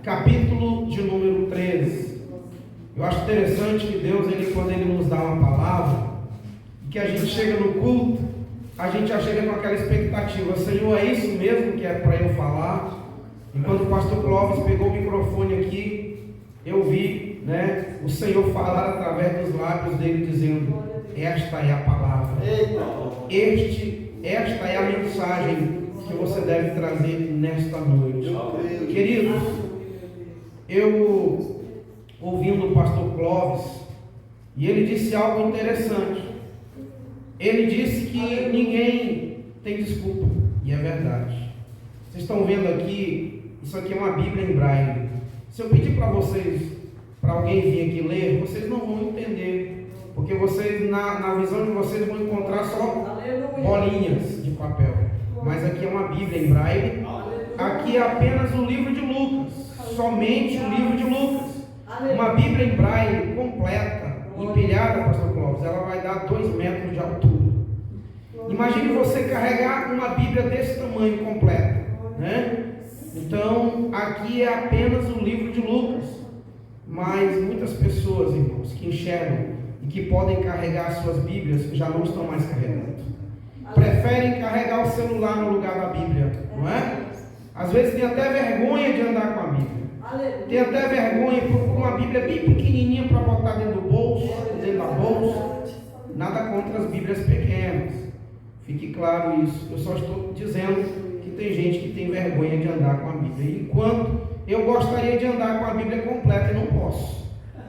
capítulo de número 13. Eu acho interessante que Deus, quando Ele nos dá uma palavra, que a gente chega no culto, a gente já chega com aquela expectativa: Senhor, é isso mesmo que é para eu falar? E quando o pastor Clóvis pegou o microfone aqui, eu vi, o Senhor falar através dos lábios dele, dizendo: esta é a palavra, esta é a mensagem que você deve trazer nesta noite. Queridos, eu ouvindo o pastor Clóvis, e ele disse algo interessante. Ele disse que ninguém tem desculpa, e é verdade. Vocês estão vendo aqui, isso aqui é uma Bíblia em Braille. Se eu pedir para vocês, para alguém vir aqui ler, vocês não vão entender, porque vocês, na visão de vocês, vão encontrar só bolinhas de papel. Mas aqui é uma Bíblia em Braille. Aqui é apenas o livro de Lucas, somente o livro de Lucas. Uma Bíblia em Braille completa, empilhada, pastor Clóvis, ela vai dar 2 metros de altura. Imagine você carregar uma Bíblia desse tamanho completa, Então, aqui é apenas o livro de Lucas. Mas muitas pessoas, irmãos, que enxergam e que podem carregar suas Bíblias, já não estão mais carregando. Preferem carregar o celular no lugar da Bíblia, não é? Às vezes tem até vergonha de andar com a Bíblia. Tem até vergonha por uma Bíblia bem pequenininha para botar dentro do bolso, dentro da bolsa. Nada contra as Bíblias pequenas, fique claro isso. Eu só estou dizendo que tem gente que tem vergonha de andar com a Bíblia. Enquanto eu gostaria de andar com a Bíblia completa, e não posso.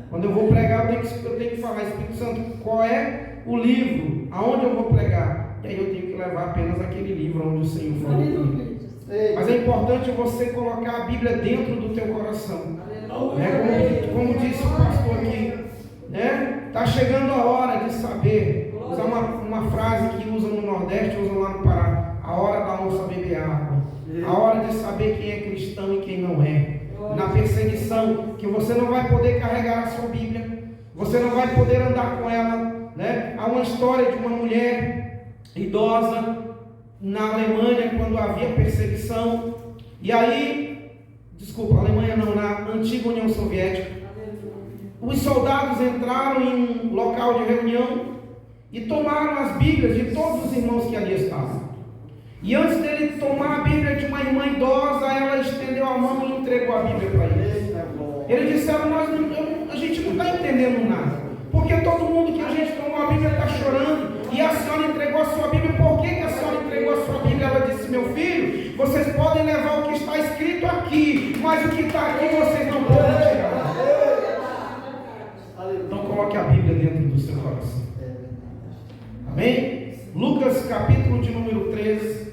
Quando eu vou pregar, eu tenho que falar: Espírito Santo, qual é o livro? Aonde eu vou pregar? E aí eu tenho que levar apenas aquele livro onde o Senhor falou comigo. Mas é importante você colocar a Bíblia dentro do teu coração. Como disse o pastor aqui, está chegando a hora de saber. Usar uma frase que usam no Nordeste, usam lá no Pará: a hora da onça beber água. A hora de saber quem é cristão e quem não é. Na perseguição, que você não vai poder carregar a sua Bíblia, você não vai poder andar com ela. Há uma história de uma mulher idosa na Alemanha, quando havia perseguição. E aí, Alemanha não, na antiga União Soviética, os soldados entraram em um local de reunião e tomaram as Bíblias de todos os irmãos que ali estavam. E antes dele tomar a Bíblia de uma irmã idosa, ela estendeu a mão e entregou a Bíblia para eles. Eles disseram: a gente não está entendendo nada, porque todo mundo que a gente tomou a Bíblia está chorando, e a senhora entregou a sua Bíblia. Por que a senhora entregou a sua Bíblia? Ela disse: meu filho, vocês podem levar o que está escrito aqui, mas o que está aqui vocês não podem tirar. Então coloque a Bíblia dentro do seu coração. Amém? Lucas capítulo de número 13.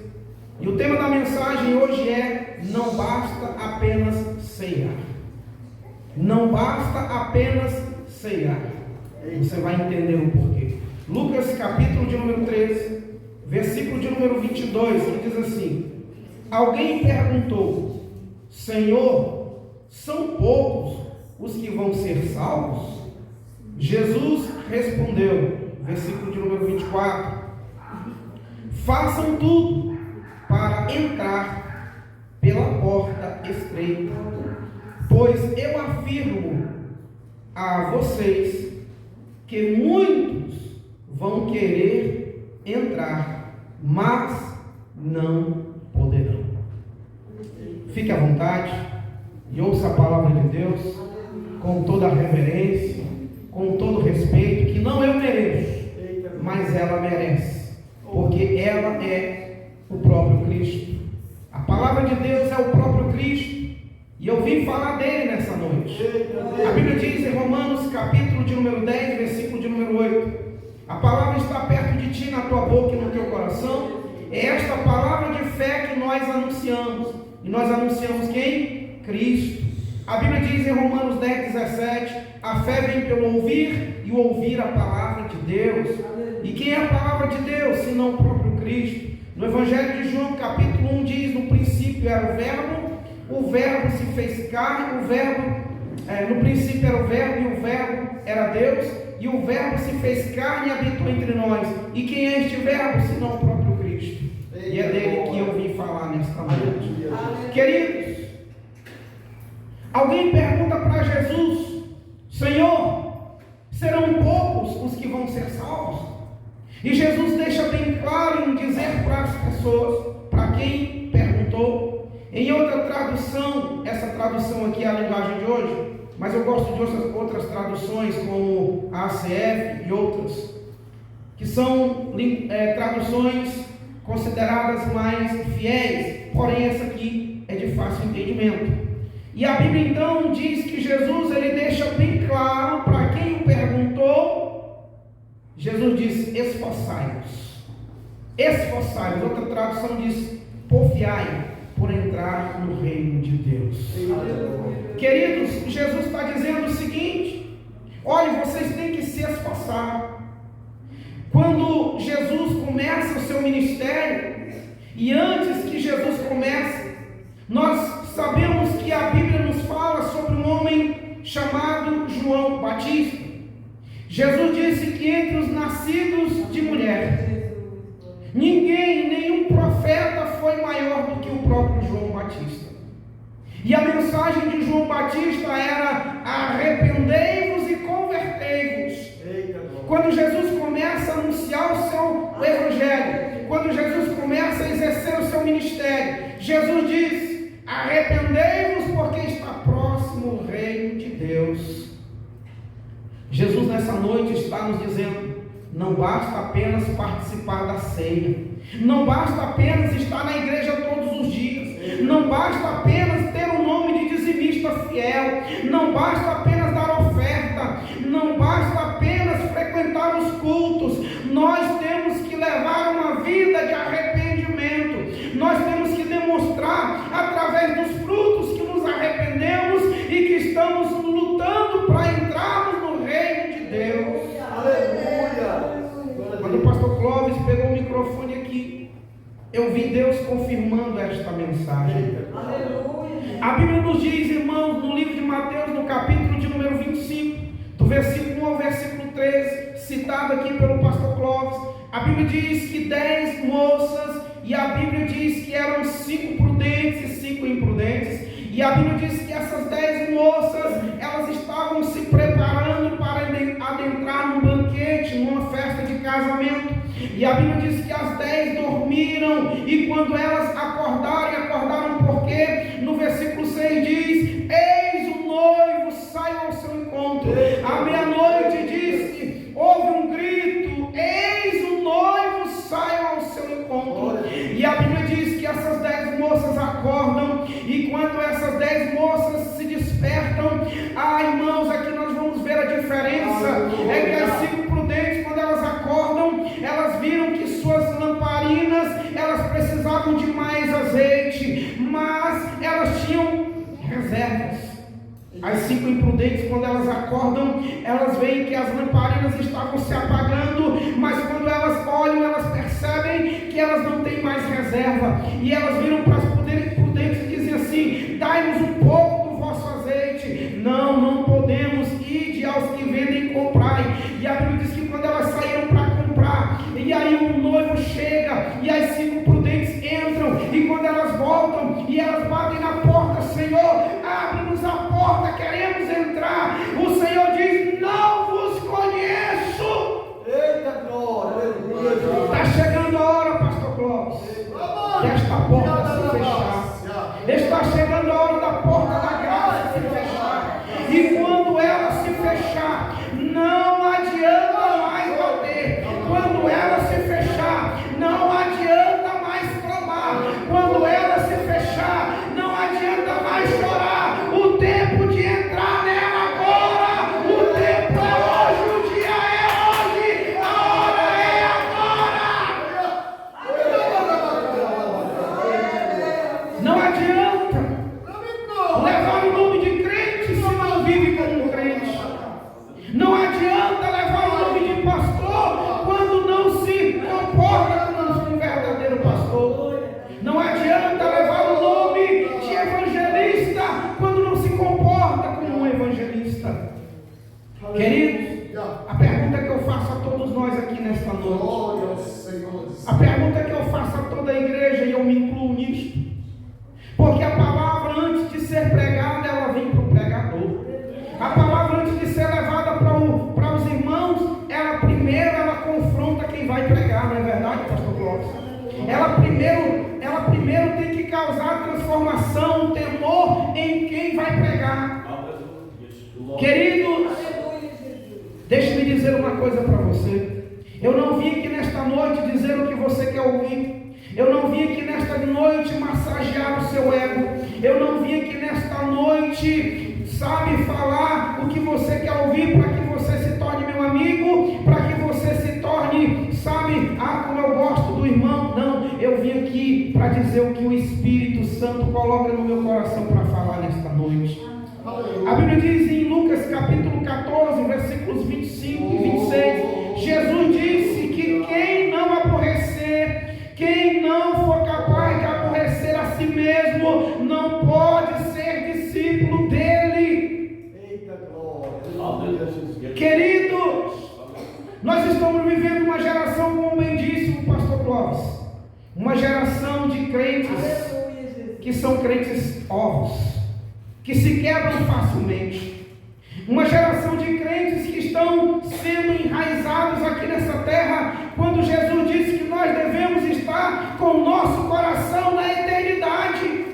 E o tema da mensagem hoje é: não basta apenas ceiar. Não basta apenas ceiar. Você vai entender o porquê. Lucas capítulo de número 13, versículo de número 22, que diz assim: alguém perguntou: Senhor, são poucos os que vão ser salvos? Jesus respondeu, versículo de número 24: façam tudo para entrar pela porta estreita, pois eu afirmo a vocês que muitos vão querer entrar, mas não poderão. Fique à vontade e ouça a palavra de Deus com toda a reverência, com todo o respeito, que não eu mereço, mas ela merece, porque ela é o próprio Cristo. A palavra de Deus é o próprio Cristo, e eu vim falar dele nessa noite. A Bíblia diz em Romanos capítulo de número 10, versículo de número 8: a palavra está perto de ti, na tua boca e no teu coração. É esta palavra de fé que nós anunciamos. E nós anunciamos quem? Cristo. A Bíblia diz em Romanos 10, 17: a fé vem pelo ouvir, e o ouvir a palavra de Deus. E quem é a palavra de Deus, senão o próprio Cristo? No Evangelho de João capítulo 1 diz: no princípio era o verbo se fez carne, no princípio era o verbo, e o verbo era Deus, e o verbo se fez carne e habitou entre nós. E quem é este verbo, senão o próprio Cristo? E é dele que eu vim falar nesta noite. Queridos, Alguém pergunta para Jesus: Senhor, serão poucos os que vão ser salvos? E Jesus deixa bem claro em dizer para as pessoas, para quem perguntou. Em outra tradução, essa tradução aqui é a linguagem de hoje, mas eu gosto de outras traduções, como a ACF e outras, que são traduções consideradas mais fiéis, porém essa aqui é de fácil entendimento. E a Bíblia então diz que Jesus, ele deixa bem claro para quem o perguntou. Jesus diz: esforçai-vos. Esforçai-vos. Outra tradução diz: porfiai por entrar no reino de Deus. Queridos, Jesus está dizendo o seguinte: olha, vocês têm que se esforçar. Quando Jesus começa o seu ministério, e antes que Jesus comece, nós sabemos que a Bíblia nos fala sobre um homem chamado João Batista. Jesus disse que entre os nascidos de mulher, nenhum profeta foi maior do que o próprio João Batista. E a mensagem de João Batista era: arrependei-vos e convertei-vos. Quando Jesus começa a anunciar o seu evangelho, quando Jesus começa a exercer o seu ministério, Jesus diz: arrependei-vos, porque está próximo o reino de Deus. Jesus nessa noite está nos dizendo: não basta apenas participar da ceia, não basta apenas estar na igreja todos os dias, não basta apenas ter o nome de dizimista fiel, não basta apenas dar oferta, não basta apenas frequentar os cultos. Nós temos que levar uma vida de arrependimento, nós temos que demonstrar através dos frutos que nos arrependemos e que estamos lutando para entrarmos no reino de Deus. Aleluia! Quando o pastor Clóvis pegou o microfone aqui, eu vi Deus confirmando esta mensagem. Aleluia! A Bíblia nos diz, irmãos, no livro de Mateus, no capítulo de número 25, do versículo 1 ao versículo 13, citado aqui pelo pastor Clóvis, a Bíblia diz que 10 moças, e a Bíblia diz que eram 5 prudentes e 5 imprudentes, e a Bíblia diz que essas 10 moças, elas estavam se preparando para adentrar num banquete, numa festa de casamento, e a Bíblia diz que as 10 dormiram, e quando elas acordaram porque no versículo 6 diz: eis o noivo sai ao seu encontro. À meia-noite diz que houve um grito: eis o noivo sai ao seu encontro. E a Bíblia diz que essas 10 moças acordam, e quando essas 10 moças se despertam, irmãos, aqui nós vamos ver a diferença. É que as 5 prudentes, quando elas acordam, elas viram que suas lamparinas, elas precisavam de mais azeite, mas elas tinham reservas. As 5 imprudentes, quando elas acordam, elas veem que as lamparinas estavam se apagando, mas quando elas olham, elas percebem que elas não têm mais reserva, e elas viram para as prudentes e dizem assim: dai-nos um pouco do vosso azeite. Não podemos, ide aos que vendem e comprai. E a Bíblia diz que quando elas saíram para comprar, e aí o noivo chega, e as 5 prudentes entram, e quando elas voltam, e elas batem na porta: Senhor, abre-nos a porta, queremos entrar. O Senhor diz: não vos conheço. Eita glória, está chegando a hora, pastor Clóvis, desta porta se fechar. Está chegando a hora da porta da graça se fechar. E quando ela se fechar, não adianta mais bater. Quando ela se fechar, não adianta mais clamar. Quando ela se fechar, não adianta mais chorar. O tempo de entrar nela agora. O tempo é hoje, o dia é hoje, a hora é agora. Não adianta levar o nome de crente se não vive como um crente. Não adianta levar o nome de pastor quando não se comporta como um verdadeiro pastor. Não adianta levar o nome de evangelista quando não se comporta como um evangelista. Queridos, a pergunta que eu faço a todos nós aqui nesta noite, a pergunta que eu faço a toda a igreja, e eu me incluo nisto, porque a palavra, antes de ser pregada, ela vem para o dizer uma coisa para você. Eu não vim aqui nesta noite dizer o que você quer ouvir. Eu não vim aqui nesta noite massagear o seu ego. Eu não vim aqui nesta noite, sabe, falar o que você quer ouvir para que você se torne meu amigo, para que você se torne, sabe, como eu gosto do irmão. Não, eu vim aqui para dizer o que o Espírito Santo coloca no meu coração para falar nesta noite. A Bíblia diz em Lucas capítulo 14, versículos 25 e 26, Jesus disse que quem não aborrecer, quem não for capaz de aborrecer a si mesmo, não pode ser discípulo dele. Eita glória. Queridos, nós estamos vivendo uma geração, como bem disse o pastor Clóvis, uma geração de crentes que são crentes ovos, que se quebram facilmente. Uma geração de crentes que estão sendo enraizados aqui nessa terra, quando Jesus disse que nós devemos estar com o nosso coração na eternidade.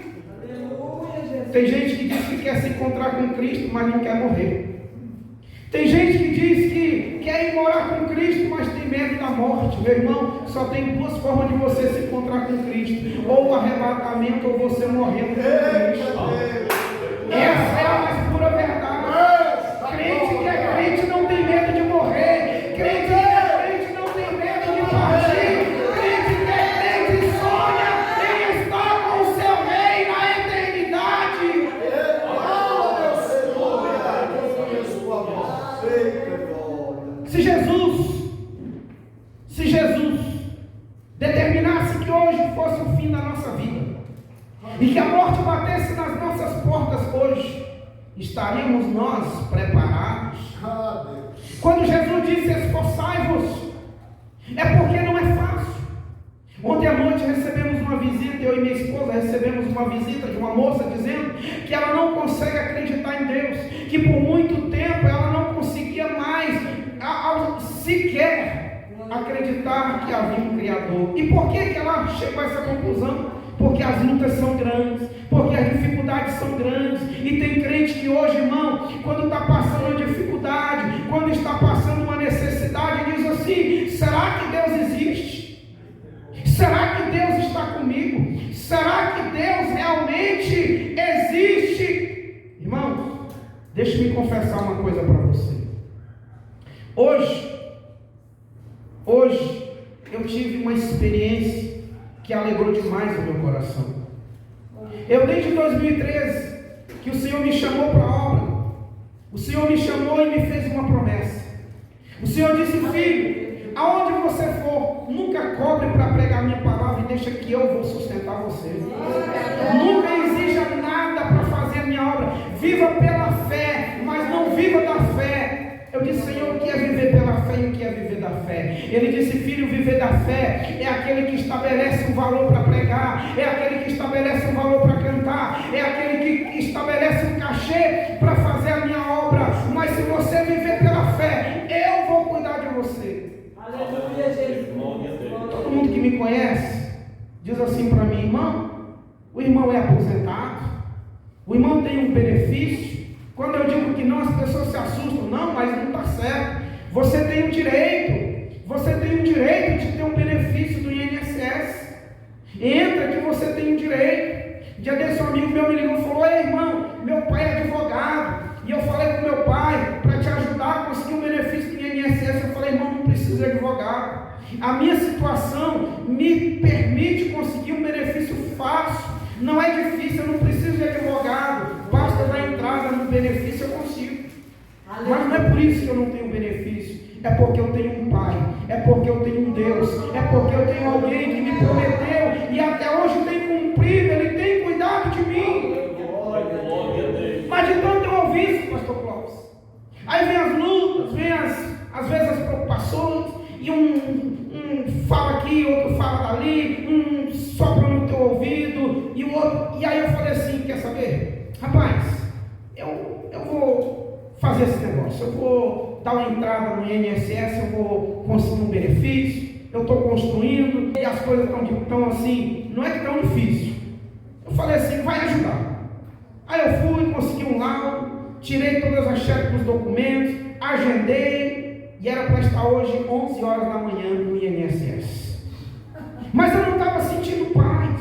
Tem gente que diz que quer se encontrar com Cristo, mas não quer morrer. Tem gente que diz que quer ir morar com Cristo, mas tem medo da morte. Meu irmão, só tem duas formas de você se encontrar com Cristo: ou o arrebatamento, ou você morrendo com Cristo. Essa é a mais pura verdade. Crente que é crente não tem medo de morrer. Crente que é crente não tem medo de partir. Crente que é crente sonha em estar com o seu rei na eternidade. Se Jesus determinasse que hoje fosse o fim da nossa vida, e que a morte batesse nas nossas portas hoje, estaríamos nós preparados? Quando Jesus disse esforçai-vos, é porque não é fácil. Ontem à noite recebemos uma visita, eu e minha esposa recebemos uma visita de uma moça dizendo que ela não consegue acreditar em Deus, que por muito tempo ela não conseguia mais sequer acreditar que havia um Criador. E por que ela chegou a essa conclusão? Porque as lutas são grandes, porque as dificuldades são grandes. E tem crente que hoje, irmão, quando está passando uma dificuldade, quando está passando uma necessidade, diz assim: será que Deus existe? Será que Deus está comigo? Será que Deus realmente existe? Irmão, deixa-me confessar uma coisa para você. Hoje eu tive uma experiência que alegrou demais o meu coração. Eu desde 2013 que o Senhor me chamou para a obra. O Senhor me chamou e me fez uma promessa. O Senhor disse: filho, aonde você for, nunca cobre para pregar a minha palavra e deixa que eu vou sustentar você. Nunca exija nada para fazer a minha obra. Viva pela fé, mas não viva da fé. Eu disse: Senhor, o que é viver pela fé e o que é viver da fé? Ele disse: filho, viver da fé é aquele que estabelece um valor para pregar, é aquele que estabelece um valor para cantar, é aquele que estabelece um cachê para fazer a minha obra. Mas se você viver pela fé, eu vou cuidar de você. Aleluia, Jesus. Todo mundo que me conhece diz assim para mim: irmão, o irmão é aposentado, o irmão tem um benefício. Quando eu digo que não, as pessoas se assustam. Não, mas não está certo. Você tem o direito de ter um benefício do INSS. Entra que você tem o direito. Dia desse um amigo meu me ligou e falou: ei, irmão, meu pai é advogado, e eu falei com meu pai para te ajudar a conseguir um benefício do INSS. Eu falei: irmão, não precisa de advogado. A minha situação me permite conseguir um benefício fácil. Não é difícil, eu não preciso de advogado. Basta dar entrada no benefício, eu consigo. Mas não é por isso que eu não tenho benefício. É porque eu tenho um Pai. É porque eu tenho um Deus. É porque eu tenho alguém que me prometeu e até hoje tem cumprido. Ele tem cuidado de mim. Mas de tanto eu ouvi isso, pastor Clóvis, aí vem as lutas, vem às vezes as preocupações, e um fala aqui, outro fala dali, um sopra no teu ouvido, e o outro. E aí eu falei assim: quer saber? Rapaz, eu vou fazer esse negócio, eu vou dar uma entrada no INSS, eu vou conseguir um benefício, eu estou construindo, e as coisas estão assim, não é que tão difícil. Eu falei assim: vai ajudar. Aí eu fui, consegui um laudo, tirei todas as cheques dos documentos, agendei, e era para estar hoje 11 horas da manhã no INSS. Mas eu não estava sentindo paz.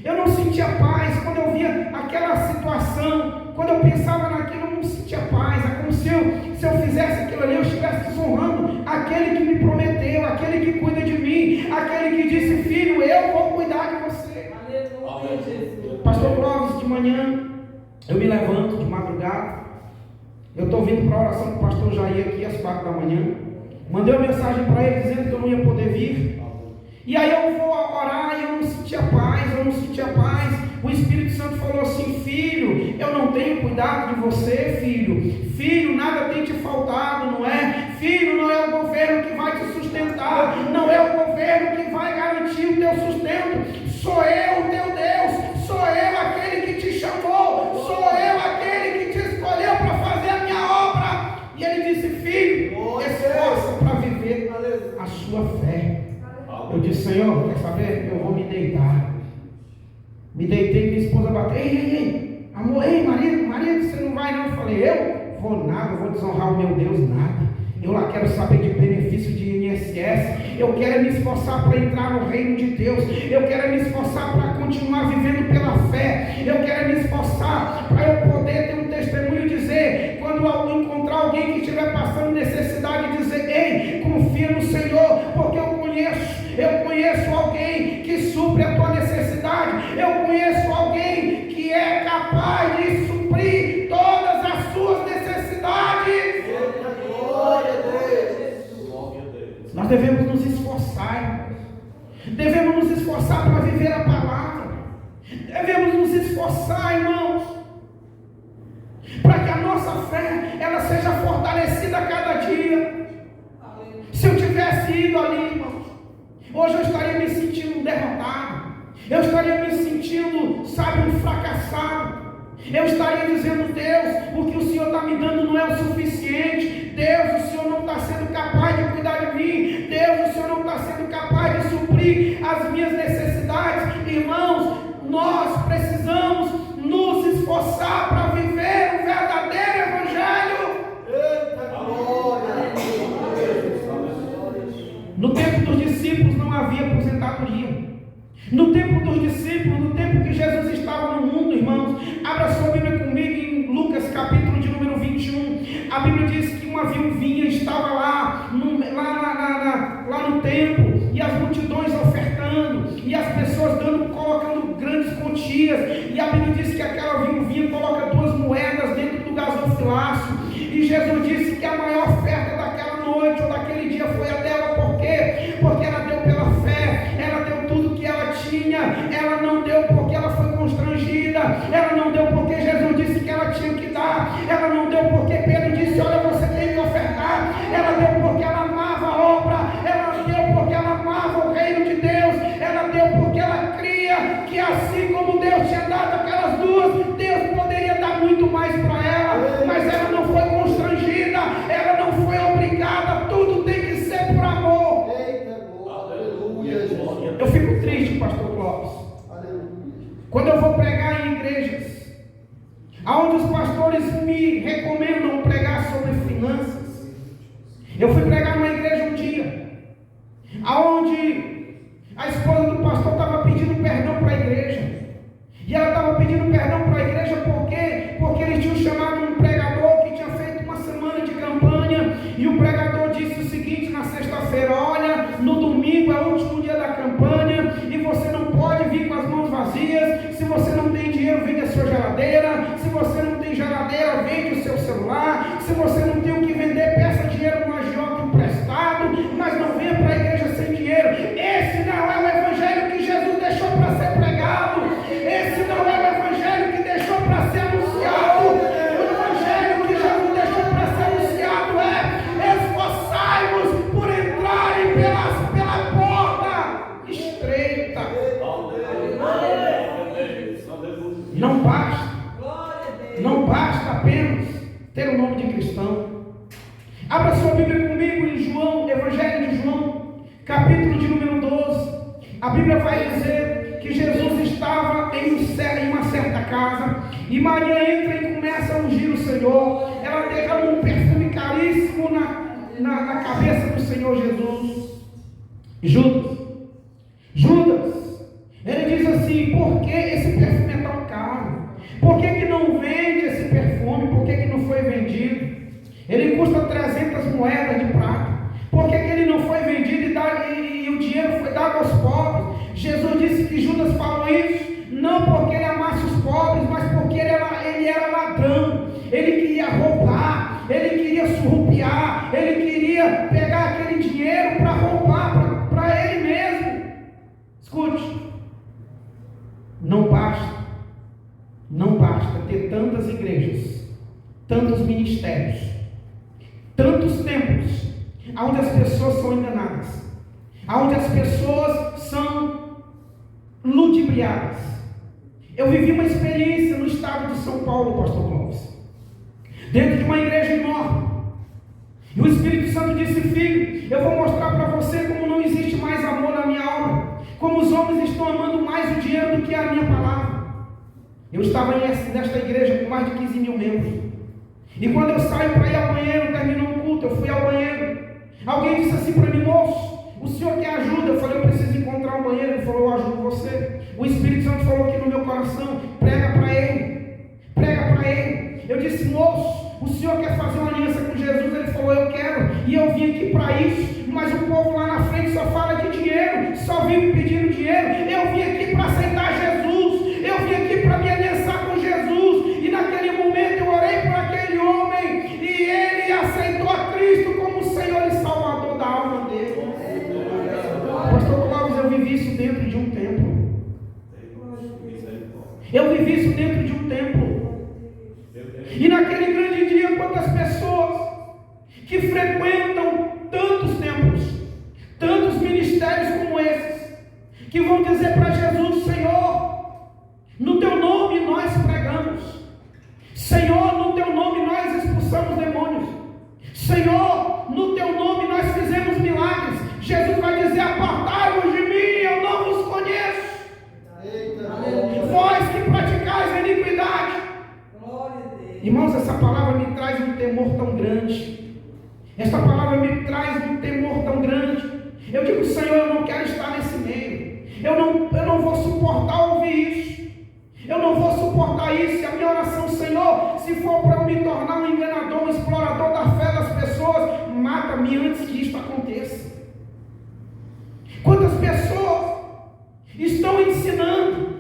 Eu não sentia paz. Quando eu via aquela situação, quando eu pensava naquilo, eu não sentia paz. É como se eu fizesse aquilo ali, eu estivesse desonrando aquele que me prometeu, aquele que cuida de mim, aquele que disse: filho, eu vou cuidar de você. Pastor Clóvis, de manhã, eu me levanto de madrugada. Eu estou vindo para a oração do pastor Jair aqui às 4 da manhã. Mandei uma mensagem para ele dizendo que eu não ia poder vir. E aí eu vou orar e eu não sentia paz, O Espírito Santo falou assim: filho, eu não tenho cuidado de você, filho. Filho, nada tem te faltado, não é? Filho, não é o governo que vai te sustentar, não é o governo que vai garantir o teu sustento. Sou eu, o teu Deus, sou eu aquele que te chamou, sou eu aquele que te escolheu para fazer a minha obra. E ele disse: filho, esforça para viver a sua fé. Eu disse: Senhor, quer saber? Eu vou me deitar. Me deitei, minha esposa bateu: ei, amor, marido, você não vai não? Eu falei: eu vou nada, eu vou desonrar o meu Deus, nada. Eu lá quero saber de benefício de INSS. Eu quero me esforçar para entrar no reino de Deus. Eu quero me esforçar para continuar vivendo pela fé. Eu quero me esforçar para eu poder ter um testemunho e dizer, quando eu encontrar alguém que estiver passando necessidade, dizer: ei, confia no Senhor, porque eu conheço alguém que supre a tua necessidade. Eu conheço alguém que é capaz de suprir todas as suas necessidades. Glória a Deus. Nós devemos nos esforçar, irmãos. Devemos nos esforçar para viver a palavra. Devemos nos esforçar, irmãos, para que a nossa fé ela seja fortalecida a cada dia. Se eu tivesse ido ali, irmãos, hoje eu estaria me sentindo derrotado. Eu estaria me sentindo, um fracassado. Eu estaria dizendo: Deus, o que o Senhor está me dando não é o suficiente. Deus, o Senhor não está sendo capaz de cuidar de mim. Deus, o Senhor não está sendo capaz de suprir as minhas necessidades. Irmãos, nós precisamos nos esforçar para viver o verdadeiro Evangelho. No tempo dos discípulos não havia aposentadoria. No tempo dos discípulos, no tempo que Jesus estava no mundo, irmãos, abra sua Bíblia comigo em Lucas capítulo de número 21. A Bíblia diz que uma viuvinha estava lá no templo, e as multidões ofertando, e as pessoas colocando grandes quantias, e a Bíblia diz que aquela viuvinha coloca 2 moedas dentro do gasofilácio, e Jesus disse que a maior oferta daquela noite ou daquele dia foi a dela. Por quê? Porque ela deu pela fé, ela deu tudo que ela tinha. Ela não deu porque ela foi constrangida, ela não deu porque Jesus disse que ela tinha que dar, ela não deu porque Pedro disse: olha, você tem que ofertar. Ela deu porque ela amava a obra, ela deu porque ela amava o reino de Deus, ela deu porque ela cria que assim como Deus tinha dado aquelas 2, Deus poderia dar muito mais para ela. Mas ela não foi constrangida, ela não foi obrigada, tudo tem que ser por amor. Eu fico triste, pastor Clóvis, quando eu vou pregar em igrejas onde os pastores me recomendam pregar sobre finanças. Eu fui pregar numa igreja um dia onde a esposa do pastor estava pedindo perdão para a igreja. E ela estava pedindo perdão para a igreja por quê? Porque eles tinham chamado um pregador que tinha feito uma semana de campanha, e o pregador disse o seguinte na sexta-feira: olha, no domingo é o último dia da campanha e você não pode vir com as mãos vazias. Se você não tem dinheiro, vende a sua geladeira. Se você não tem geladeira, vende o seu celular. Se você não tem o que vender, peça dinheiro no agiota emprestado, mas não venha para a igreja sem dinheiro. Esse não é o evangelho que Jesus deixou para ser pregado. Esse não é o evangelho que deixou para ser anunciado. O evangelho que Jesus deixou para ser anunciado é: esforçai-vos por entrarem pela porta estreita. Não basta apenas ter o nome de cristão. Abra sua Bíblia comigo em João, Evangelho de João, capítulo de número 12. A Bíblia vai dizer que Jesus estava em uma certa casa, e Maria entra e começa a ungir o Senhor. Ela derrama um perfume caríssimo na cabeça do Senhor Jesus. Judas, ele diz assim: por que esse perfume é tão caro? Por que não vende esse perfume? Por que não foi vendido? Ele custa 300 moedas de prata. Por que ele não foi vendido e o dinheiro foi dado aos pobres? Jesus disse que Judas falou isso não porque ele amasse os pobres, mas porque ele era ladrão. Ele queria roubar, ele queria surrupiar, ele queria pegar aquele dinheiro para roubar para ele mesmo. Escute, não basta ter tantas igrejas, tantos ministérios, tantos templos, onde as pessoas são enganadas, onde as pessoas são ludibriadas. Eu vivi uma experiência no estado de São Paulo, pastor Clóvis, dentro de uma igreja enorme, e o Espírito Santo disse: filho, eu vou mostrar para você como não existe mais amor na minha obra, como os homens estão amando mais o dinheiro do que a minha palavra. Eu estava nesta igreja com mais de 15 mil membros, e quando eu saio para ir ao banheiro, terminou um culto, eu fui ao banheiro, alguém disse assim para mim: moço, o senhor quer ajuda? Eu falei: eu preciso encontrar um banheiro. Ele falou: eu ajudo você. O Espírito Santo falou aqui no meu coração: prega para ele. Eu disse: moço, o senhor quer fazer uma aliança com Jesus? Ele falou: eu quero, e eu vim aqui para isso, mas o povo lá na frente só fala de dinheiro, só vive pedindo dinheiro. Eu vim aqui para aceitar Jesus, eu vim aqui para me aliançar com Jesus. E naquele momento eu orei por aquele homem, e ele aceitou a Cristo como Senhor e Salvador da alma dele. Pastor Clóvis, eu vivi isso dentro de um templo. E naquele grande dia, quantas pessoas que frequentam tantos templos, tantos ministérios como esses, que vão dizer para Jesus: Senhor, no teu nome nós pregamos, Senhor, no teu nome nós expulsamos demônios, Senhor, no teu nome nós fizemos milagres. Jesus vai dizer: apartai-vos de mim, eu não vos conheço. Vós que praticais a iniquidade. Irmãos, essa palavra me traz um temor tão grande. Essa palavra me traz um temor tão grande. Eu digo: Senhor, eu não quero estar nesse meio. Eu não vou suportar ouvir isso. Eu não vou suportar isso. E a minha oração: Senhor, se for para eu me tornar um enganador, um explorador da fé das pessoas, mata-me antes que isto aconteça. Quantas pessoas estão ensinando?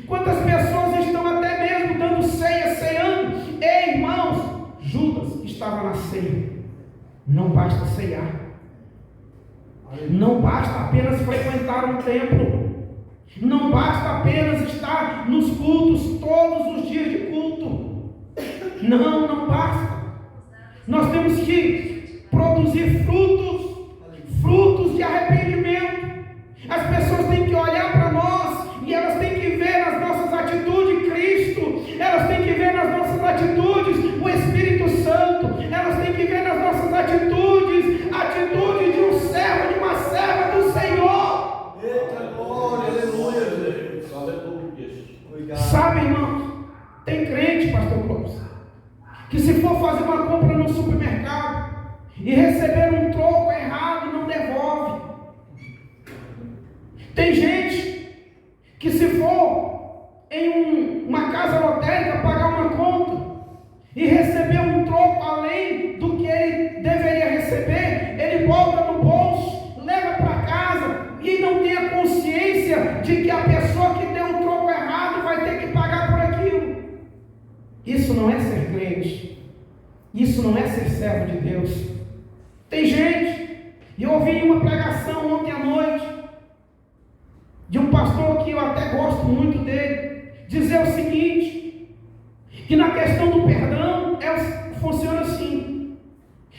Quantas pessoas estão até mesmo dando ceia, ceando? Ei, irmãos, Judas estava na ceia. Não basta ceiar, não basta apenas frequentar um templo, não basta apenas estar nos cultos todos os dias de culto. Não basta. Nós temos que produzir frutos de arrependimento. As pessoas têm que olhar para nós e elas têm que ver nas nossas atitudes Cristo, elas têm que ver nas nossas atitudes o Espírito Santo, elas têm que ver nas nossas atitudes atitude de um servo, de uma serva do Senhor. Eita glória, aleluia, aleluia. Sabe, irmãos, tem crente, pastor Clóvis, que se for fazer uma compra no supermercado e receber um troco errado, não devolve. Tem gente que se for em uma casa lotérica pagar uma conta e receber um troco além do que ele deveria receber, ele bota no bolso, leva para casa e não tem a consciência de que a pessoa que deu o troco errado vai ter que pagar por aquilo. Isso não é ser crente, isso não é ser servo de Deus. Tem gente, e eu ouvi uma pregação ontem à noite de um pastor que eu até gosto muito dele, dizer o seguinte, que na questão do perdão funciona assim: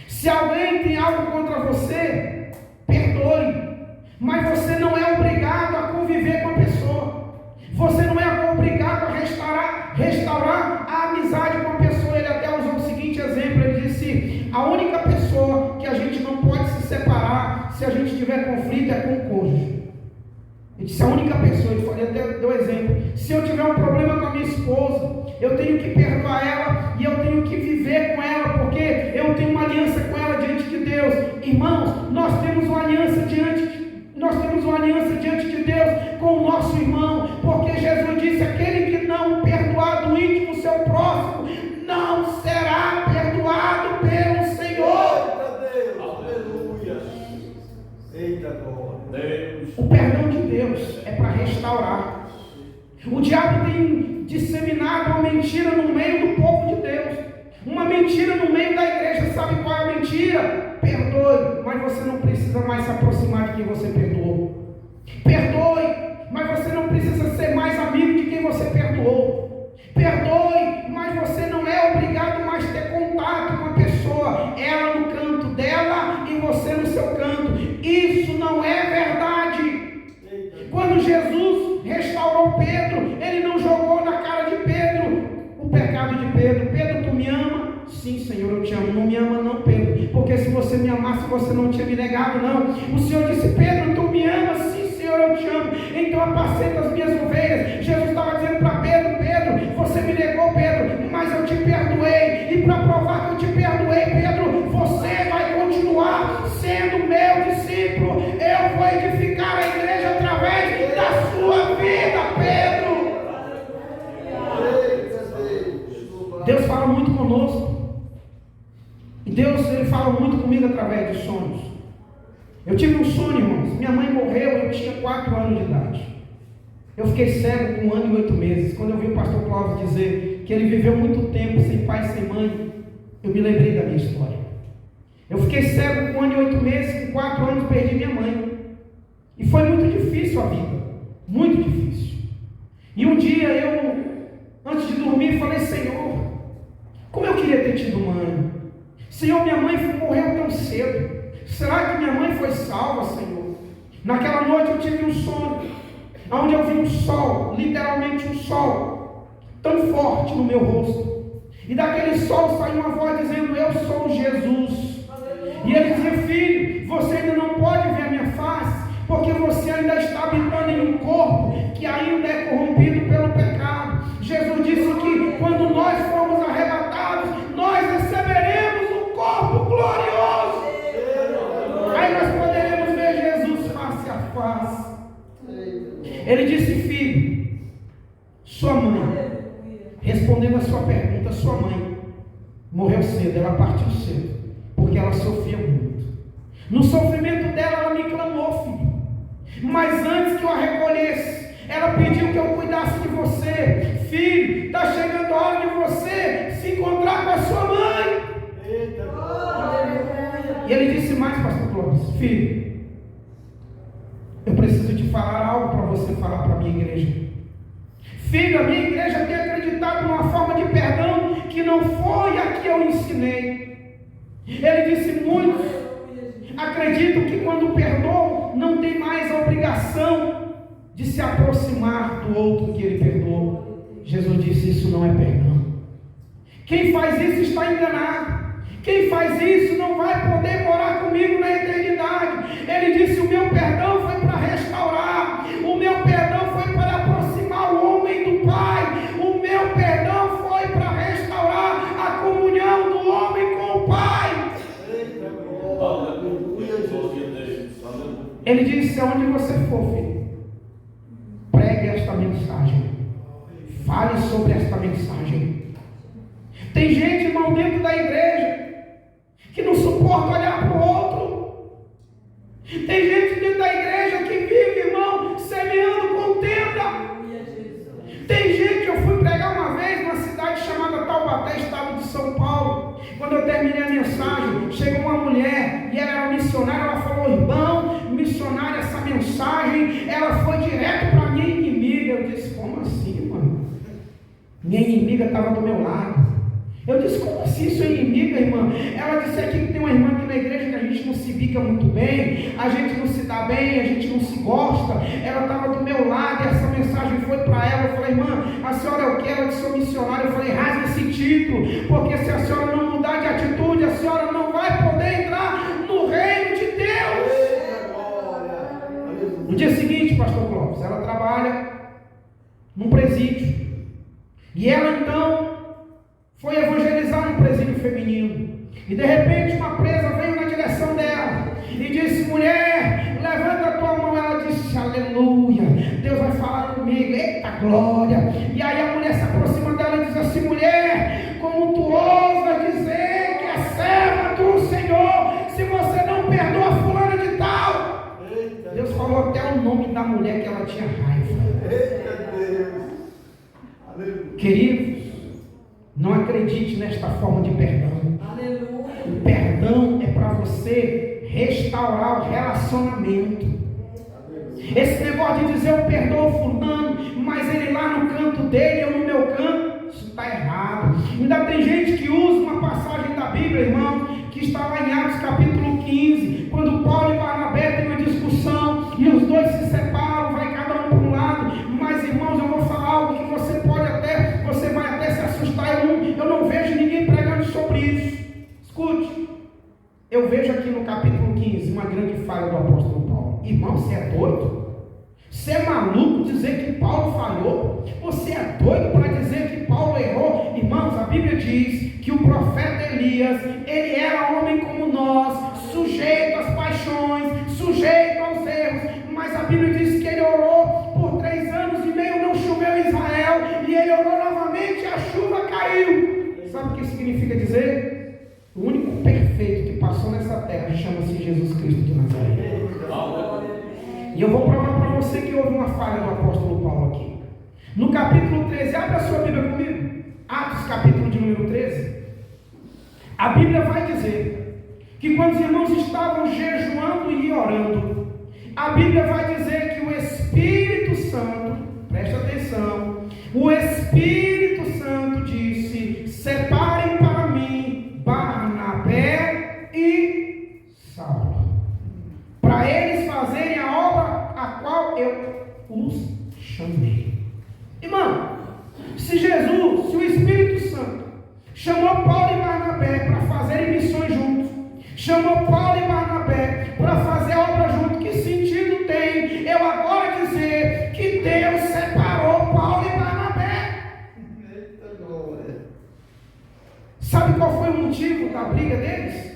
se alguém tem algo contra você, perdoe, mas você não é obrigado a conviver com a pessoa, você não é obrigado a restaurar a amizade com a pessoa. Ele até usou o seguinte exemplo, ele disse: a única pessoa que a gente não pode se separar se a gente tiver conflito é com o cônjuge. Ele disse: a única pessoa, ele falou, até deu exemplo: se eu tiver um problema com a minha esposa, eu tenho que perdoar ela e eu tenho que viver com ela, porque eu tenho uma aliança com ela diante de Deus. nós temos uma aliança diante de Deus com o nosso irmão, porque Jesus disse: aquele que não perdoar do íntimo seu próximo, não será perdoado pelo Senhor. Aleluia. Eita glória. O perdão de Deus é para restaurar. O diabo tem disseminado uma mentira no meio do povo de Deus, uma mentira no meio da igreja. Sabe qual é a mentira? Perdoe, mas você não precisa mais se aproximar de quem você perdoou. Perdoe, mas você não precisa ser mais amigo de quem você perdoou. Perdoe, mas você não é obrigado mais a ter contato com a pessoa, ela no canto dela e você no seu canto. Isso não é verdade. Quando Jesus restaurou Pedro, ele não jogou na cara de Pedro o pecado de Pedro. Pedro, tu me ama? Sim, Senhor, eu te amo. Não me ama não, Pedro, porque se você me amasse, você não tinha me negado, não. O Senhor disse: Pedro, tu me amas? Sim, Senhor, eu te amo. Então apacenta as minhas ovelhas. Jesus estava dizendo para Pedro: Pedro, você me negou, Pedro, mas eu te perdoei. E para provar que eu te perdoei, Pedro, você vai continuar sendo meu discípulo. Eu vou edificar a igreja através da sua vida, Pedro. Deus fala muito conosco. E Deus, Ele fala muito comigo através de sonhos. Eu tive um sonho, irmãos. Minha mãe morreu, eu tinha 4 anos de idade. Eu fiquei cego com 1 ano e 8 meses. Quando eu vi o pastor Cláudio dizer que ele viveu muito tempo sem pai e sem mãe, eu me lembrei da minha história. Eu fiquei cego com 1 ano e 8 meses, com 4 anos perdi minha mãe. E foi muito difícil a vida. Muito difícil. E um dia eu, antes de dormir, falei: Senhor, como eu queria ter tido mãe. Senhor, minha mãe morreu tão cedo. Será que minha mãe foi salva, Senhor? Naquela noite eu tive um sonho, onde eu vi um sol, literalmente um sol, tão forte no meu rosto. E daquele sol saiu uma voz dizendo: eu sou Jesus. E ele dizia: filho, você ainda não pode ver a minha face, porque você ainda está habitando em um corpo que ainda é corrompido pelo pecado. Jesus disse que quando nós formos arrebatados, nós receberemos um corpo glorioso. Aí nós poderemos ver Jesus face a face. Ele disse: filho, sua mãe, respondendo a sua pergunta, sua mãe morreu cedo, ela partiu cedo, porque ela sofria muito. No sofrimento dela, ela me clamou, filho. Mas antes que eu a recolhesse, ela pediu que eu cuidasse de você. Filho, está chegando a hora de você se encontrar com a sua mãe. E ele disse mais, pastor Clóvis: filho, eu preciso te falar algo para você falar para a minha igreja. Filho, a minha igreja tem acreditado numa forma de perdão que não foi a que eu ensinei. Ele disse: muitos acreditam que quando perdoam, não tem mais a obrigação de se aproximar do outro que ele perdoou. Jesus disse: isso não é perdão. Quem faz isso está enganado. Quem faz isso não vai poder morar comigo na eternidade. Ele disse: o meu perdão foi para restaurar. O meu perdão foi para aproximar o homem do Pai. O meu perdão foi para restaurar a comunhão do homem com o Pai. Ele disse: aonde você for, filho, pregue esta mensagem. Fale sobre esta mensagem. Tem gente, irmão, dentro da igreja que não suporta olhar para o outro. Tem gente dentro da igreja que vive, irmão, semeando contenda. Tem gente, eu fui pregar uma vez numa cidade chamada Taubaté, estado de São Paulo. Quando eu terminei a mensagem, chegou uma mulher e ela era missionária. Ela falou: irmão, missionária, essa mensagem, ela foi direto para minha inimiga. Eu disse: como assim, mano? Minha inimiga estava do meu lado. Eu disse: como assim sua inimiga, irmã? Ela disse: aqui que tem uma irmã aqui na igreja que a gente não se bica muito bem, a gente não se dá bem, a gente não se gosta. Ela estava do meu lado e essa mensagem foi para ela. Eu falei: irmã, a senhora é o que? Ela disse: sou missionária. Eu falei: rasga esse título, porque se a senhora não mudar de atitude, a senhora não vai poder entrar no reino de Deus. No dia seguinte, pastor Clóvis, ela trabalha num presídio. E ela então foi evangelizar no presídio feminino. E de repente uma presa veio na direção dela e disse: da mulher que ela tinha raiva. Eita Deus. Aleluia. Queridos, não acredite nesta forma de perdão. O perdão é para você restaurar o relacionamento. Esse negócio de dizer eu perdoo fulano, mas ele lá no canto dele, eu no meu canto, isso está errado. Ainda tem gente que usa uma passagem da Bíblia, irmão, que está lá em Atos capítulo 15, quando Paulo e Barnabé têm uma discussão e os dois se separam, vai cada um para um lado. Mas irmãos, eu vou falar algo que você vai até se assustar. Eu não vejo ninguém pregando sobre isso. Escute, eu vejo aqui no capítulo 15 uma grande falha do apóstolo Paulo. Irmão, você é doido? Você é maluco dizer que Paulo falhou? Você é doido para dizer que Paulo errou? Irmãos, a Bíblia diz que o profeta Elias, ele era homem como nós, sujeito às paixões, sujeito aos erros, mas a Bíblia diz que ele orou por 3 anos e meio, não choveu em Israel, e ele orou novamente e a chuva caiu. Sabe o que significa dizer? O único perfeito que passou nessa terra chama-se Jesus Cristo de Nazaré. E eu vou provar para você que houve uma falha do apóstolo Paulo aqui. No capítulo 13, abre a sua Bíblia comigo. Atos, capítulo de número 13. A Bíblia vai dizer que quando os irmãos estavam jejuando e orando, a Bíblia vai dizer que o Espírito Santo, presta atenção, o Espírito Santo disse: separem para mim Barnabé e Saulo, para eles fazerem a obra a qual eu os chamei. Irmão, se o Espírito Santo chamou Paulo e Barnabé para fazerem missões juntos, chamou Paulo e Barnabé para fazer obra junto, que sentido tem eu agora dizer que Deus separou Paulo e Barnabé? Sabe qual foi o motivo da briga deles?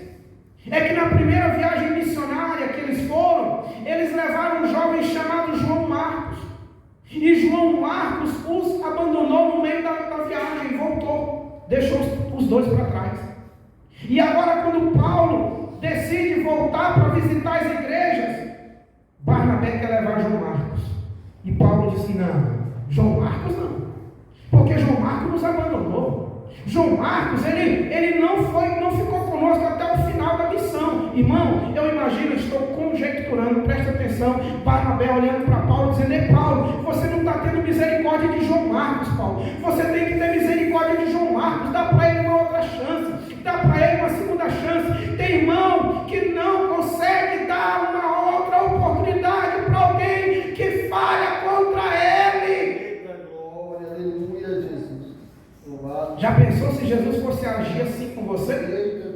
É que na primeira viagem missionária que eles foram, eles levaram um jovem chamado João Marcos. E João Marcos os abandonou no meio da viagem e voltou, deixou os dois para trás. E agora, quando Paulo decide voltar para visitar as igrejas, Barnabé quer levar João Marcos. E Paulo disse: não, João Marcos não, porque João Marcos nos abandonou. João Marcos, ele não ficou conosco até o final da missão. Irmão, eu imagino, estou conjecturando, presta atenção, Barnabé olhando para Paulo, dizendo: ei Paulo, você não está tendo misericórdia de João Marcos, Paulo. Você tem que ter misericórdia de João Marcos, dá para ele uma outra chance, dá para ele uma segunda chance. Tem irmão que não consegue dar uma outra oportunidade para alguém que falha contra ele. Já pensou se Jesus fosse agir assim com você?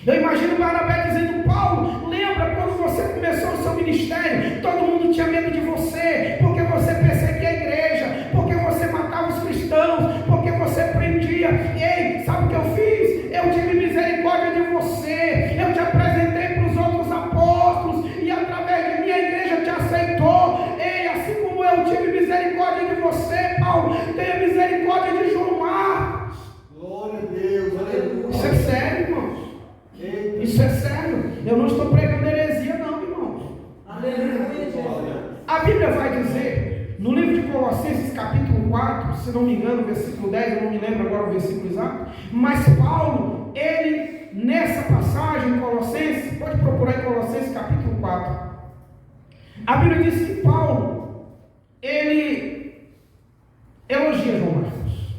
Eu imagino Barnabé dizendo: Paulo, lembra quando você começou o seu ministério? Todo mundo tinha medo de você, porque você perseguia a igreja, porque você matava os cristãos, porque você prendia. Ei, sabe o que eu fiz? Eu tive misericórdia de você, eu te apresentei para os outros apóstolos, e através de mim a igreja te aceitou. Ei, assim como eu tive misericórdia de você, Paulo, tenha misericórdia de João Marcos. Glória a Deus, aleluia. Isso é sério, irmãos. Isso é sério. Eu não estou pregando heresia, não, irmãos. Aleluia. A Bíblia vai dizer, no livro de Colossenses, capítulo 4, se não me engano, versículo 10, eu não me lembro agora o versículo exato, mas Paulo, ele, nessa passagem em Colossenses, pode procurar em Colossenses, capítulo 4, a Bíblia diz que Paulo, ele elogia João Marcos.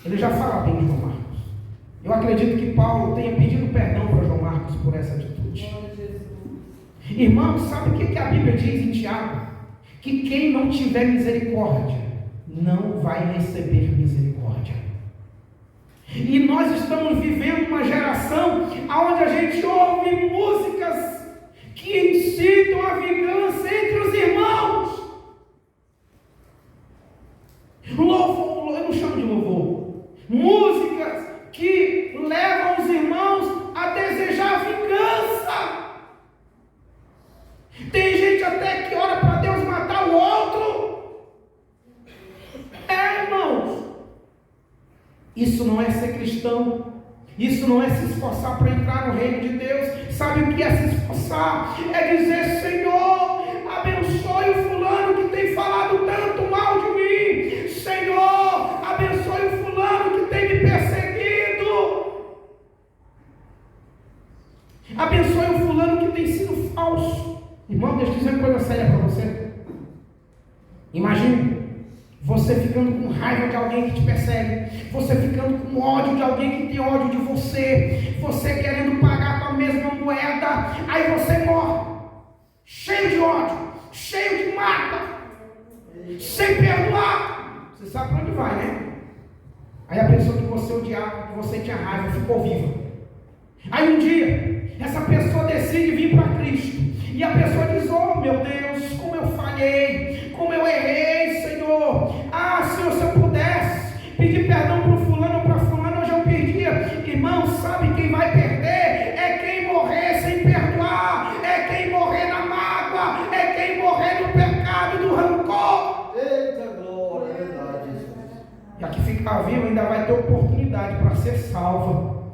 Ele já fala bem de João Marcos. Eu acredito que Paulo tenha pedido perdão para João Marcos por essa atitude. Irmãos, sabe o que a Bíblia diz em Tiago? Que quem não tiver misericórdia não vai receber misericórdia. E nós estamos vivendo uma geração onde a gente ouve músicas que incitam a vingança entre os irmãos. Louvor, eu não chamo de louvor. Músicas que levam os irmãos a desejar vingança. Tem gente até que ora para Deus matar o outro. Irmãos, isso não é ser cristão. Isso não é se esforçar para entrar no reino de Deus. Sabe o que é se esforçar? É dizer: Senhor, abençoe o fulano séria para você? Imagine você ficando com raiva de alguém que te persegue, você ficando com ódio de alguém que tem ódio de você querendo pagar com a mesma moeda, aí você morre, cheio de ódio, cheio de mágoa, sem perdoar. Você sabe para onde vai, né? Aí a pessoa que você odiava, que você tinha raiva, ficou viva. Aí um dia, essa pessoa decide vir para Cristo, e a pessoa diz: oh meu Deus, como eu falhei, como eu errei, Senhor. Ah, Senhor, se eu pudesse pedir perdão para o fulano ou para fulano, eu já perdia. Irmão, sabe quem vai perder? É quem morrer sem perdoar, é quem morrer na mágoa, é quem morrer no pecado, do rancor. Eita glória, é verdade. E a que ficar vivo ainda vai ter oportunidade para ser salva,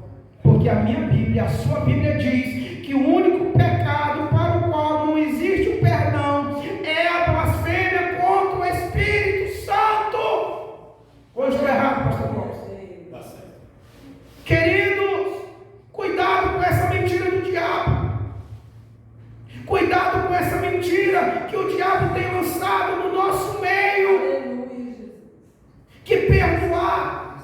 porque a minha Bíblia, a sua Bíblia diz que o único pecado para o qual não existe o perdão é a blasfêmia contra o Espírito Santo. Ou estou errado, pastor Clóvis? Queridos, cuidado com essa mentira do diabo. Cuidado com essa mentira que o diabo tem lançado no nosso meio. Que perdoar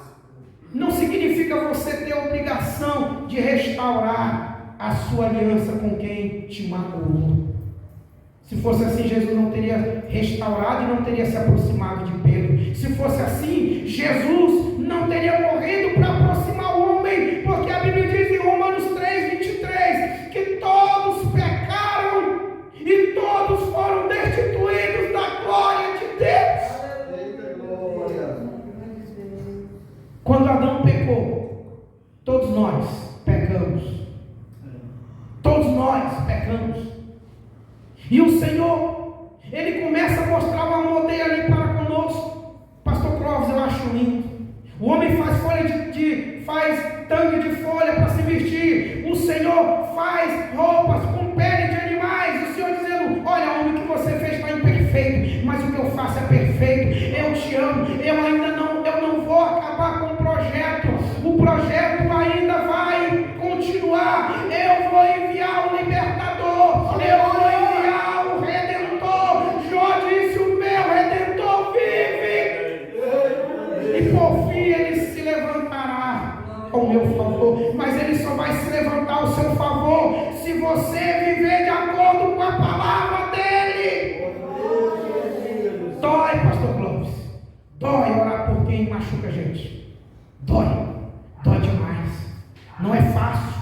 não significa você ter a obrigação de restaurar a sua aliança com quem te magoou. Se fosse assim, Jesus não teria restaurado e não teria se aproximado de Pedro. Se fosse assim, Jesus não teria morrido para aproximar o homem, porque a Bíblia diz em Romanos 3:23 que todos pecaram e todos foram destituídos da glória de Deus. Eita glória. Quando Adão pecou, todos nós pecamos. Todos nós pecamos. E o Senhor, Ele começa a mostrar o amor dele ali para conosco. Pastor Clóvis, eu acho lindo. O homem faz faz tanque de folha para se vestir. O Senhor faz roupas com pele de animais. O Senhor dizendo: olha, homem, o que você fez está imperfeito, mas o que eu faço é perfeito. Eu te amo. Eu não vou acabar com o projeto. O projeto ainda vai continuar. Eu vou enviar o libertador. Eu vou enviar o redentor. Jó disse: o meu redentor vive. E por fim ele se levantará ao meu favor. Mas ele só vai se levantar ao seu favor se você viver de acordo com a palavra dele. Dói, pastor Clóvis. Dói orar por quem machuca a gente. Dói demais. Não é fácil,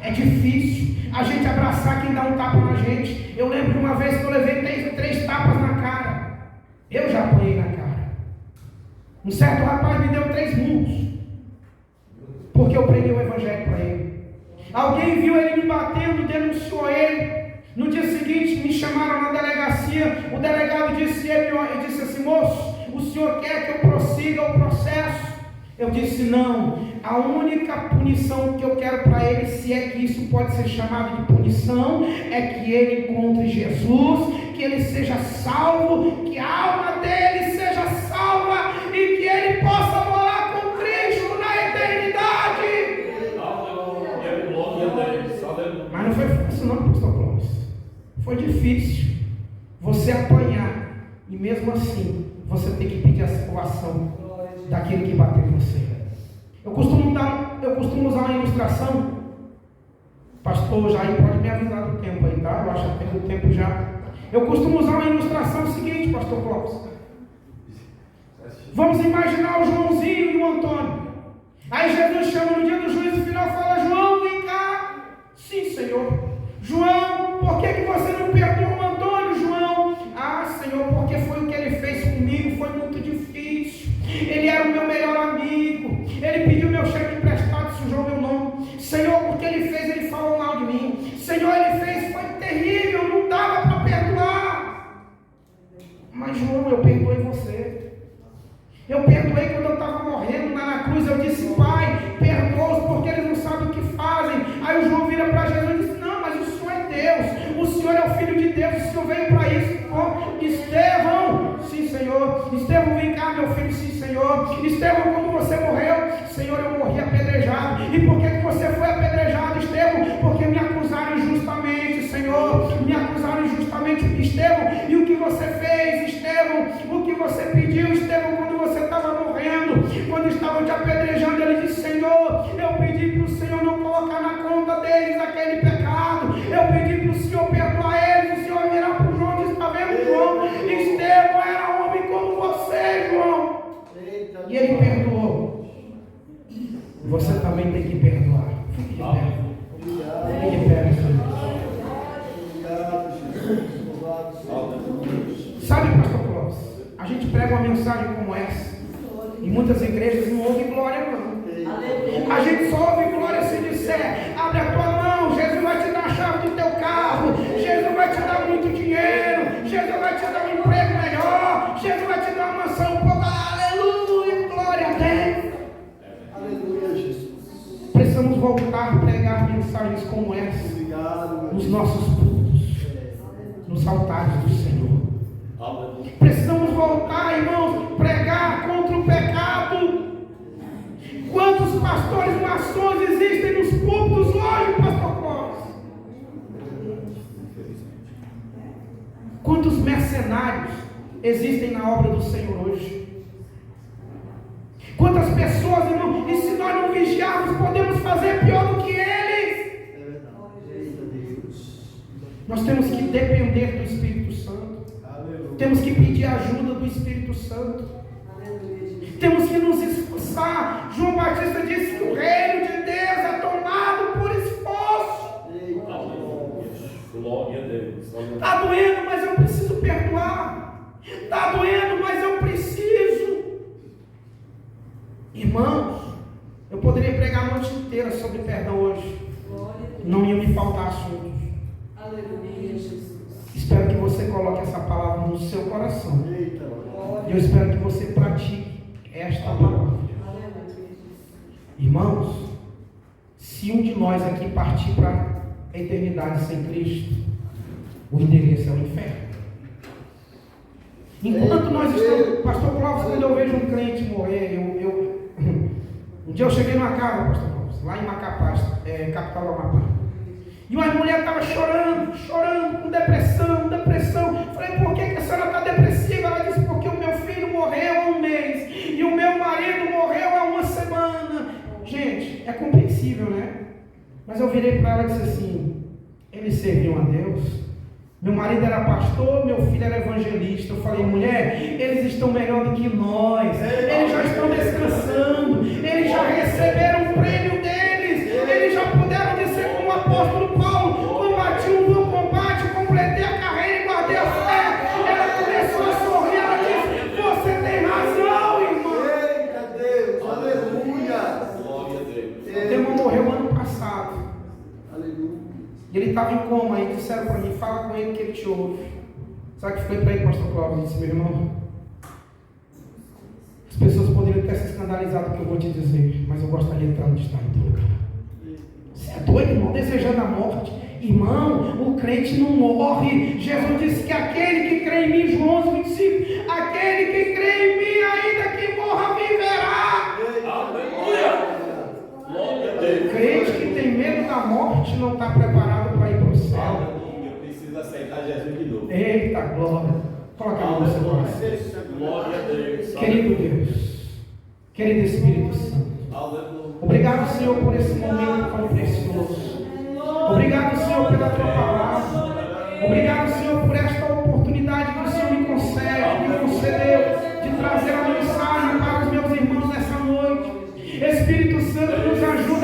é difícil a gente abraçar quem dá um tapa na gente. Eu lembro de uma vez que eu levei três tapas na cara. Eu já apanhei na cara. Um certo rapaz me deu 3 murros, porque eu preguei o evangelho para ele. Alguém viu ele me batendo, denunciou ele. No dia seguinte me chamaram na delegacia. O delegado disse assim: moço, o senhor quer que eu prossiga o processo? Eu disse: não, a única punição que eu quero para ele, se é que isso pode ser chamado de punição, é que ele encontre Jesus, que ele seja salvo, que a alma dele seja salva e que ele possa morar com Cristo na eternidade. Mas não foi fácil não, pastor Clóvis. Foi difícil você apanhar e mesmo assim você tem que pedir a salvação daquele que bateu em você. Eu costumo usar uma ilustração. Pastor Jair pode me avisar do tempo aí, tá? Eu acho que tem um tempo já. Eu costumo usar uma ilustração seguinte, pastor Clóvis. Vamos imaginar o Joãozinho e o Antônio. Aí Jesus chama no dia do juízo final e fala: João, vem cá. Sim, Senhor. João, por que você não perdoa o Antônio, João? Ah, Senhor, porque foi o que ele fez comigo, foi muito difícil. Ele era o meu melhor amigo. Ele pediu meu cheque emprestado, sujou meu nome. Senhor, porque ele fez, ele falou mal de mim. Senhor, ele fez, foi terrível, não dava para perdoar. Mas João, eu perdoei você. Eu perdoei quando eu estava morrendo na cruz. Eu disse: Pai, perdoa-os porque eles não sabem o que fazem. Aí o João vira para Jesus e disse: não, mas o Senhor é Deus, o Senhor é o Filho de Deus, o Senhor veio para isso. Oh, Estevão, sim, Senhor. Estevão, vem cá, meu filho, sim, Senhor. Estevão, como você morreu? Senhor, eu morri apedrejado. E por que você foi apedrejado, Estevão? Porque me acusaram injustamente, Senhor. Me acusaram injustamente. exatamente Estevão, e o que você fez, Estevão, o que você pediu, Estevão, quando você estava morrendo, quando estavam te apedrejando, ele disse: Senhor, eu pedi para o Senhor não colocar na conta deles aquele pecado, eu pedi para o Senhor perdoar eles. O Senhor virar para o João e disse: está vendo, João? Estevão era homem como você, João. E ele perdoou. Você também tem que perdoar. Fique de pé. Fique de pé, Sabe, pastor Clóvis, a gente prega uma mensagem como essa, e muitas igrejas não ouvem glória, não. A gente só ouve glória se disser: abre a tua mão, Jesus vai te dar a chave do teu carro, Jesus vai te dar muito dinheiro, Jesus vai te dar um emprego melhor, Jesus vai te dar uma mansão. Aleluia, glória a Deus. Aleluia, Jesus. Precisamos voltar a pregar mensagens como essa nos nossos cultos, nos altares do Senhor. Precisamos voltar, irmãos, pregar contra o pecado. Quantos pastores maçons existem nos púlpitos hoje, pastor Clóvis? Quantos mercenários existem na obra do Senhor hoje? Quantas pessoas, irmão, e se nós não vigiarmos, podemos fazer pior do que eles? Nós temos que depender do Espírito Santo. Temos que pedir a ajuda do Espírito Santo. Temos que nos esforçar. João Batista disse que o reino de Deus é tomado por esforço. Glória a Deus. Está doendo, mas eu preciso perdoar. Está doendo, mas eu preciso. Irmãos, eu poderia pregar a noite inteira sobre perdão hoje. Não ia me faltar assuntos. Aleluia, Jesus. Espero que você coloque essa palavra no seu coração. E eu espero que você pratique esta palavra. Irmãos, se um de nós aqui partir para a eternidade sem Cristo, o endereço é o inferno. Enquanto nós estamos, pastor Clóvis, quando eu vejo um crente morrer, um dia eu cheguei numa casa, pastor Clóvis, lá em Macapá, capital do Amapá. E uma mulher estava chorando, com depressão. Falei: por que a senhora está depressiva? Ela disse: porque o meu filho morreu há um mês e o meu marido morreu há uma semana. Gente, é compreensível, né? Mas eu virei para ela e disse assim: eles serviam a Deus. Meu marido era pastor, meu filho era evangelista. Eu falei: mulher, eles estão melhor do que nós. Eles já estão descansando. Eles já receberam o prêmio deles. Eles já puderam dizer como o apóstolo Paulo: combati um bom combate, completei a carreira e guardei a fé. Ela começou a sorrir. Ela disse: você tem razão, irmão. Eita Deus, aleluia. Glória a Deus. Meu irmão morreu ano passado. Aleluia. E ele estava em coma. E disseram para mim: fala com ele que ele te ouve. Sabe o que foi para ele, pastor Cláudio? Disse: meu irmão, as pessoas poderiam ter se escandalizado com o que eu vou te dizer, mas eu gostaria de estar onde está em teu lugar. Você é doido, irmão, desejando a morte? Irmão, o crente não morre. Jesus disse que aquele que crê em mim, João 11:25, aquele que crê em mim, ainda que morra, viverá. Aleluia. Glória a Deus. O crente que tem medo da morte não está preparado para ir para o céu. Aleluia. Precisa aceitar Jesus de novo. Eita glória. Coloca a mão no seu coração. Glória a Deus. Querido Deus, querido Espírito Santo, Aleluia. obrigado, Senhor, por esse momento tão precioso. Obrigado, Senhor, pela tua palavra. Obrigado, Senhor, por esta oportunidade que o Senhor me concedeu de trazer a mensagem para os meus irmãos nessa noite. Espírito Santo, nos ajuda